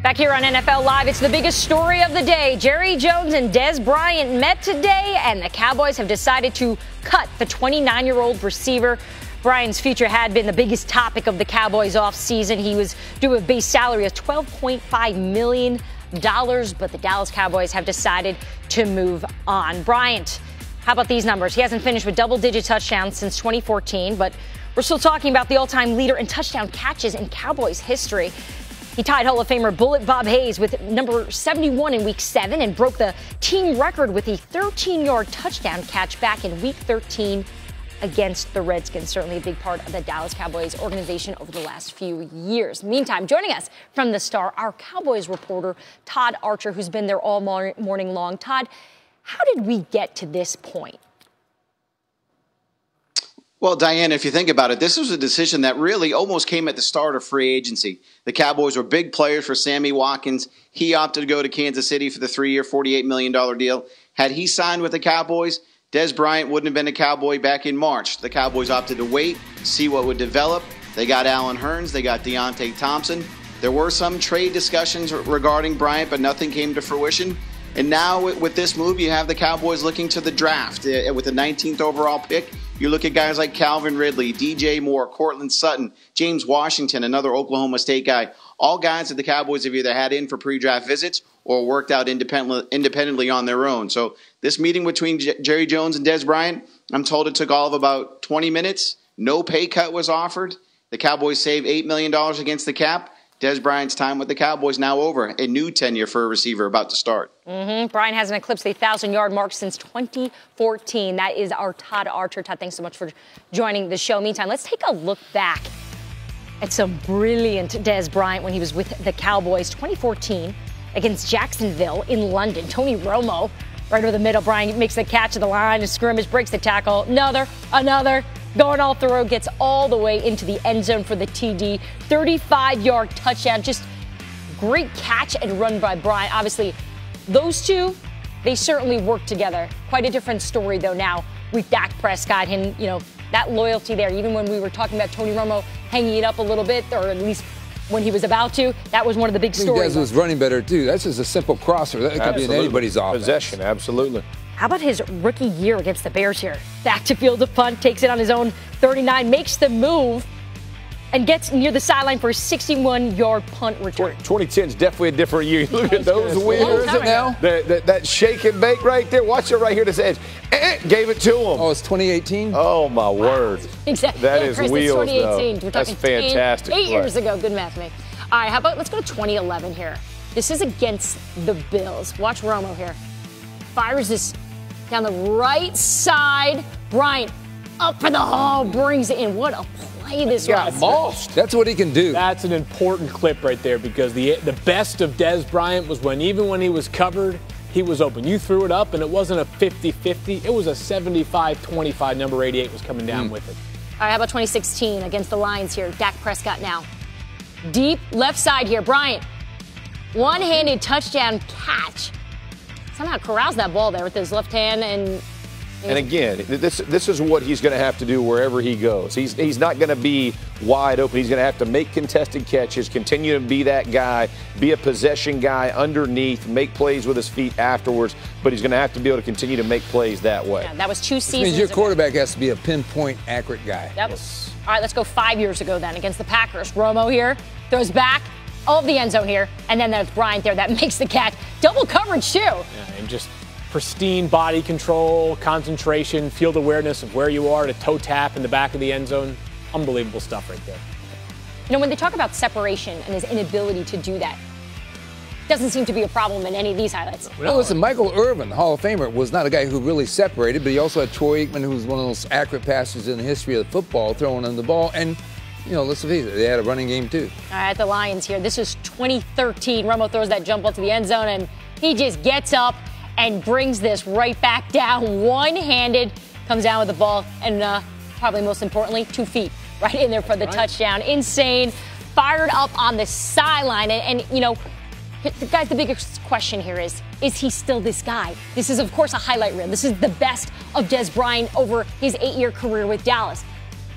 Back here on NFL Live, it's the biggest story of the day. Jerry Jones and Dez Bryant met today, and the Cowboys have decided to cut the 29-year-old receiver. Bryant's future had been the biggest topic of the Cowboys offseason. He was due a base salary of $12.5 million, but the Dallas Cowboys have decided to move on. Bryant, how about these numbers? He hasn't finished with double-digit touchdowns since 2014, but we're still talking about the all-time leader in touchdown catches in Cowboys history. He tied Hall of Famer Bullet Bob Hayes with number 71 in Week 7 and broke the team record with a 13-yard touchdown catch back in Week 13 against the Redskins. Certainly a big part of the Dallas Cowboys organization over the last few years. Meantime, joining us from the Star, our Cowboys reporter, Todd Archer, who's been there all morning long. Todd, how did we get to this point? Well, Diane, if you think about it, this was a decision that really almost came at the start of free agency. The Cowboys were big players for Sammy Watkins. He opted to go to Kansas City for the 3-year, $48 million deal. Had he signed with the Cowboys, Dez Bryant wouldn't have been a Cowboy back in March. The Cowboys opted to wait, see what would develop. They got Allen Hurns. They got Deontay Thompson. There were some trade discussions regarding Bryant, but nothing came to fruition. And now with this move, you have the Cowboys looking to the draft with the 19th overall pick. You look at guys like Calvin Ridley, DJ Moore, Cortland Sutton, James Washington, another Oklahoma State guy. All guys that the Cowboys have either had in for pre-draft visits or worked out independently on their own. So this meeting between Jerry Jones and Dez Bryant, I'm told it took all of about 20 minutes. No pay cut was offered. The Cowboys saved $8 million against the cap. Dez Bryant's time with the Cowboys now over. A new tenure for a receiver about to start. Bryant hasn't eclipsed the 1,000-yard mark since 2014. That is our Todd Archer. Todd, thanks so much for joining the show. Meantime, let's take a look back at some brilliant Dez Bryant when he was with the Cowboys. 2014 against Jacksonville in London. Tony Romo, right over the middle. Bryant makes the catch at the line of scrimmage, breaks the tackle. Another. Going all through, gets all the way into the end zone for the TD. 35-yard touchdown. Just great catch and run by Bryant. Obviously, those two, they certainly work together. Quite a different story, though, now with Dak Prescott. And, that loyalty there, even when we were talking about Tony Romo hanging it up a little bit, or at least when he was about to, that was one of the big stories. Dez was running better, too. That's just a simple crosser. That could be in anybody's offense. Possession, absolutely. How about his rookie year against the Bears here? Back to field of punt, takes it on his own 39, makes the move, and gets near the sideline for a 61-yard punt return. 2010 is definitely a different year. Look at those winners now. That shake and bake right there. Watch it right here. This edge. Gave it to him. Oh, it's 2018? Oh, my word. Exactly. That is Chris, wheels, 2018. We're That's talking fantastic. 8 years ago. Good math, mate. All right, how about let's go to 2011 here. This is against the Bills. Watch Romo here. Fires this down the right side. Bryant up for the hole, brings it in. What a play this was. That's what he can do. That's an important clip right there, because the best of Dez Bryant was even when he was covered, he was open. You threw it up, and it wasn't a 50-50. It was a 75-25. Number 88 was coming down with it. All right, how about 2016 against the Lions here? Dak Prescott now. Deep left side here. Bryant, one-handed touchdown catch. Somehow corrals that ball there with his left hand. And again, this is what he's going to have to do wherever he goes. He's not going to be wide open. He's going to have to make contested catches, continue to be that guy, be a possession guy underneath, make plays with his feet afterwards, but he's going to have to be able to continue to make plays that way. Yeah, that was 2 seasons Which means your quarterback has to be a pinpoint accurate guy. Yep. Yes. All right, let's go 5 years ago then against the Packers. Romo here, throws back, all of the end zone here, and then there's Bryant there that makes the catch. Double coverage, too. Yeah, and just pristine body control, concentration, field awareness of where you are to toe tap in the back of the end zone. Unbelievable stuff right there. When they talk about separation and his inability to do that, doesn't seem to be a problem in any of these highlights. Well, listen, Michael Irvin, the Hall of Famer, was not a guy who really separated, but he also had Troy Aikman, who was one of those accurate passers in the history of football, throwing him the ball. And, let's face it, they had a running game, too. All right, the Lions here. This is 2013. Romo throws that jump up to the end zone, and he just gets up and brings this right back down, one-handed, comes down with the ball, and probably most importantly, 2 feet right in there for the touchdown. Insane, fired up on the sideline, and guys, the biggest question here is he still this guy? This is, of course, a highlight reel. This is the best of Dez Bryant over his 8-year career with Dallas.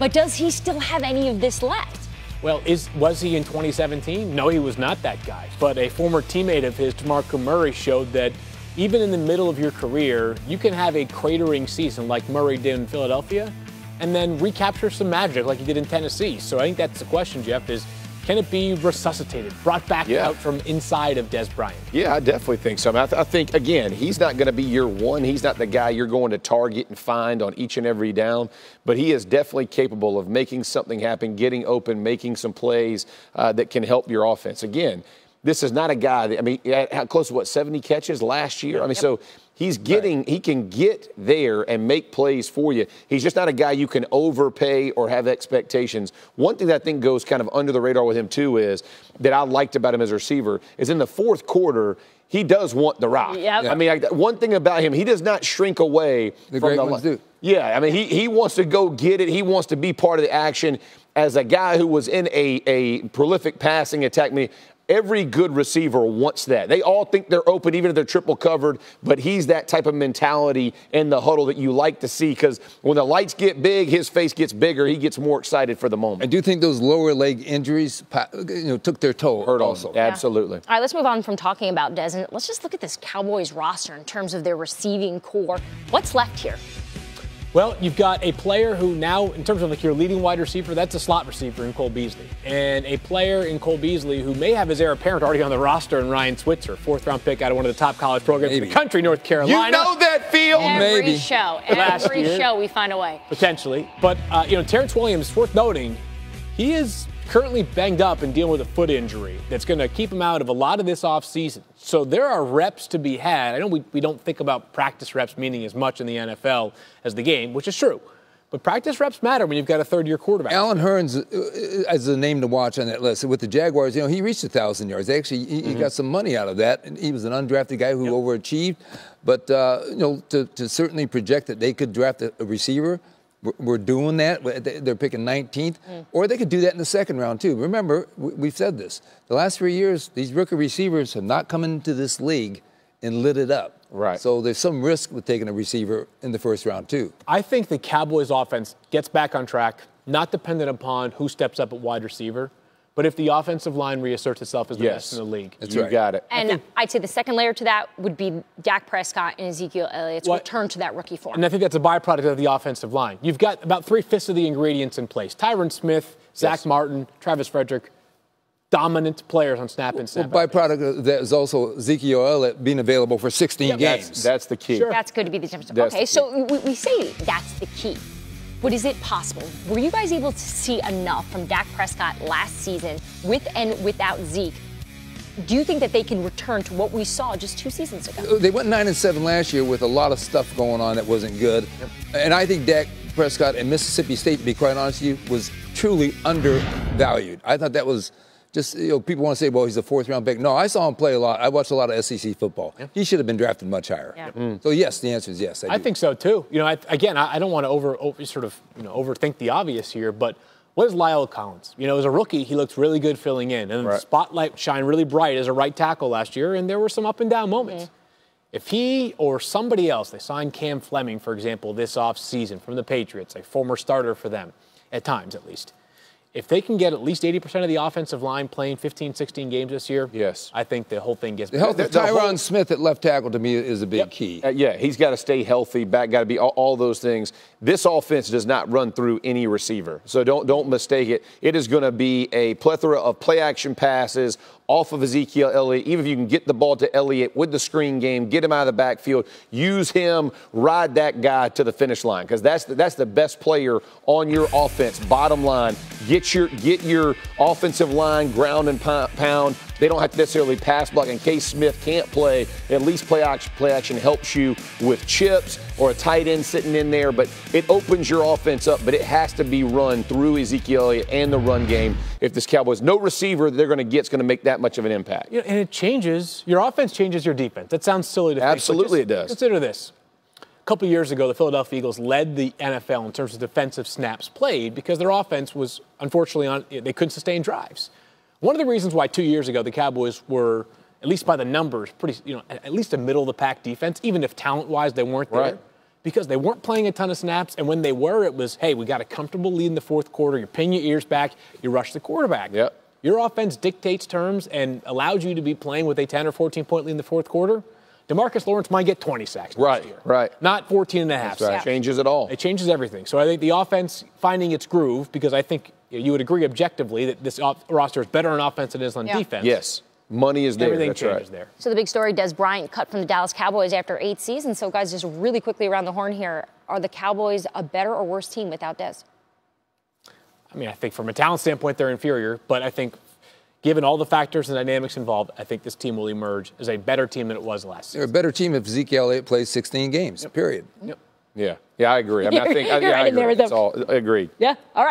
But does he still have any of this left? Well, was he in 2017? No, he was not that guy. But a former teammate of his, DeMarco Murray, showed that even in the middle of your career, you can have a cratering season like Murray did in Philadelphia and then recapture some magic like he did in Tennessee. So I think that's the question, Jeff, is can it be resuscitated, brought back out from inside of Des Bryant? Yeah, I definitely think so. I think, again, he's not going to be year one. He's not the guy you're going to target and find on each and every down. But he is definitely capable of making something happen, getting open, making some plays that can help your offense. Again, this is not a guy that, how close to 70 catches last year? So he's getting, he can get there and make plays for you. He's just not a guy you can overpay or have expectations. One thing that I think goes kind of under the radar with him too is that I liked about him as a receiver is in the fourth quarter, he does want the rock. One thing about him, he does not shrink away from great the ones do. He wants to go get it. He wants to be part of the action. As a guy who was in a prolific passing attack, every good receiver wants that. They all think they're open, even if they're triple covered, but he's that type of mentality in the huddle that you like to see because when the lights get big, his face gets bigger. He gets more excited for the moment. I do think those lower leg injuries took their toll. Hurt also. Absolutely. All right, let's move on from talking about Des, and let's just look at this Cowboys roster in terms of their receiving core. What's left here? Well, you've got a player who now, in terms of like your leading wide receiver, that's a slot receiver in Cole Beasley. And a player in Cole Beasley who may have his heir apparent already on the roster in Ryan Switzer, fourth-round pick out of one of the top college programs in the country, North Carolina. You know that field. Every show we find a way. Potentially. But, Terrence Williams, worth noting, he is currently banged up and dealing with a foot injury that's going to keep him out of a lot of this offseason. So there are reps to be had. I know we don't think about practice reps meaning as much in the NFL as the game, which is true. But practice reps matter when you've got a third-year quarterback. Allen Hurns is the name to watch on that list. With the Jaguars, he reached 1,000 yards. Actually, he got some money out of that. And he was an undrafted guy who overachieved. But, to certainly project that they could draft a receiver, we're doing that. They're picking 19th. Or they could do that in the second round, too. Remember, we've said this. The last 3 years, these rookie receivers have not come into this league and lit it up. Right. So there's some risk with taking a receiver in the first round, too. I think the Cowboys offense gets back on track, not dependent upon who steps up at wide receiver, but if the offensive line reasserts itself as the best in the league. That's you right. got it. And I'd say the second layer to that would be Dak Prescott and Ezekiel Elliott's return to that rookie form. And I think that's a byproduct of the offensive line. You've got about 3/5 of the ingredients in place. Tyron Smith, Zach Martin, Travis Frederick, dominant players on snap and snap. Byproduct of that is also Ezekiel Elliott being available for 16 games. That's the key. Sure. That's good to be the difference. Okay, so we say that's the key. But is it possible? Were you guys able to see enough from Dak Prescott last season with and without Zeke? Do you think that they can return to what we saw just 2 seasons ago? They went 9-7 last year with a lot of stuff going on that wasn't good. And I think Dak Prescott at Mississippi State, to be quite honest with you, was truly undervalued. I thought that was just, people want to say, well, he's a fourth-round pick. No, I saw him play a lot. I watched a lot of SEC football. He should have been drafted much higher. So, yes, the answer is yes. I think so, too. I don't want to overthink the obvious here, but what is Lyle Collins? As a rookie, he looked really good filling in. And the spotlight shined really bright as a right tackle last year, and there were some up and down moments. If he or somebody else, they signed Cam Fleming, for example, this offseason from the Patriots, a former starter for them, at times at least. If they can get at least 80% of the offensive line playing 15, 16 games this year, I think the whole thing gets better. The health of Tyron Smith at left tackle, to me, is a big key. He's got to stay healthy, back got to be all those things. This offense does not run through any receiver, so don't mistake it. It is going to be a plethora of play-action passes off of Ezekiel Elliott. Even if you can get the ball to Elliott with the screen game, get him out of the backfield, use him, ride that guy to the finish line, because that's the best player on your offense. Bottom line, get your offensive line ground and pound. They don't have to necessarily pass block. In case Smith can't play, at least play action helps you with chips or a tight end sitting in there. But it opens your offense up, but it has to be run through Ezekiel Elliott and the run game. If this Cowboys, no receiver they're going to get is going to make that much of an impact. And it changes. Your offense changes your defense. That sounds silly to think. Absolutely it does. Consider this. A couple of years ago, the Philadelphia Eagles led the NFL in terms of defensive snaps played because their offense was, unfortunately, they couldn't sustain drives. One of the reasons why 2 years ago the Cowboys were, at least by the numbers, pretty, at least a middle-of-the-pack defense, even if talent-wise they weren't there, because they weren't playing a ton of snaps, and when they were, it was, hey, we got a comfortable lead in the fourth quarter. You pin your ears back. You rush the quarterback. Yep. Your offense dictates terms and allows you to be playing with a 10 or 14-point lead in the fourth quarter. DeMarcus Lawrence might get 20 sacks next year. Right. Not 14 and a half sacks. Changes it all. It changes everything. So I think the offense finding its groove, because I think you would agree objectively that this roster is better on offense than it is on defense. Yes. Money is there. Everything That's changes right. there. So the big story, Des Bryant cut from the Dallas Cowboys after 8 seasons. So, guys, just really quickly around the horn here, are the Cowboys a better or worse team without Des? I mean, I think from a talent standpoint, they're inferior. But I think given all the factors and dynamics involved, I think this team will emerge as a better team than it was last season. They're a better team if Zeke Elliott plays 16 games, period. Yep. Yeah, I agree. I mean, I think You're right I in there agree. with them. It's all agreed. Yeah, all right.